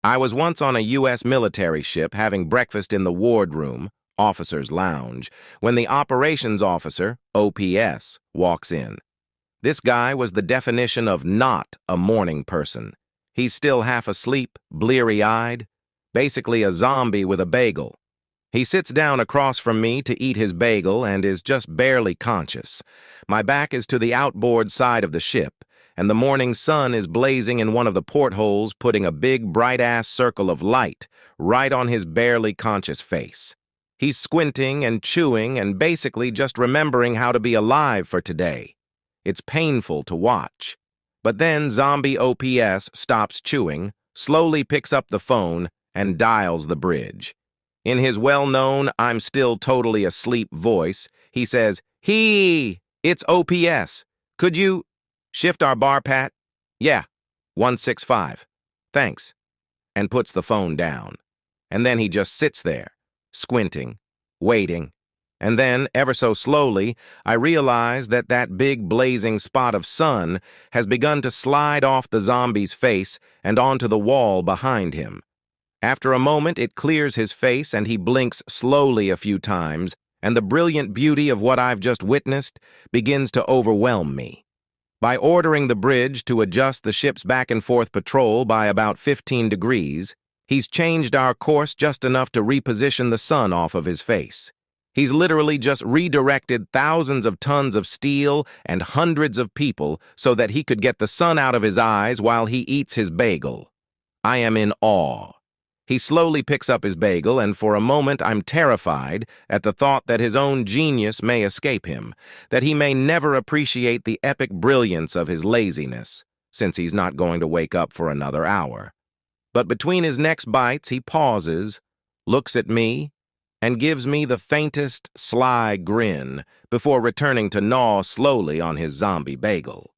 I was once on a U.S. military ship having breakfast in the wardroom, officer's lounge, when the operations officer, OPS, walks in. This guy was the definition of not a morning person. He's still half asleep, bleary-eyed, basically a zombie with a bagel. He sits down across from me to eat his bagel and is just barely conscious. My back is to the outboard side of the ship, and the morning sun is blazing in one of the portholes, putting a big, bright-ass circle of light right on his barely conscious face. He's squinting and chewing and basically just remembering how to be alive for today. It's painful to watch. But then zombie OPS stops chewing, slowly picks up the phone, and dials the bridge. In his well-known, I'm still totally asleep voice, he says, "Hey, it's OPS. Could you shift our bar, Pat?" "Yeah, 165. Thanks." And puts the phone down. And then he just sits there, squinting, waiting. And then, ever so slowly, I realize that that big blazing spot of sun has begun to slide off the zombie's face and onto the wall behind him. After a moment, it clears his face and he blinks slowly a few times, and the brilliant beauty of what I've just witnessed begins to overwhelm me. By ordering the bridge to adjust the ship's back-and-forth patrol by about 15 degrees, he's changed our course just enough to reposition the sun off of his face. He's literally just redirected thousands of tons of steel and hundreds of people so that he could get the sun out of his eyes while he eats his bagel. I am in awe. He slowly picks up his bagel, and for a moment I'm terrified at the thought that his own genius may escape him, that he may never appreciate the epic brilliance of his laziness, since he's not going to wake up for another hour. But between his next bites, he pauses, looks at me, and gives me the faintest, sly grin before returning to gnaw slowly on his zombie bagel.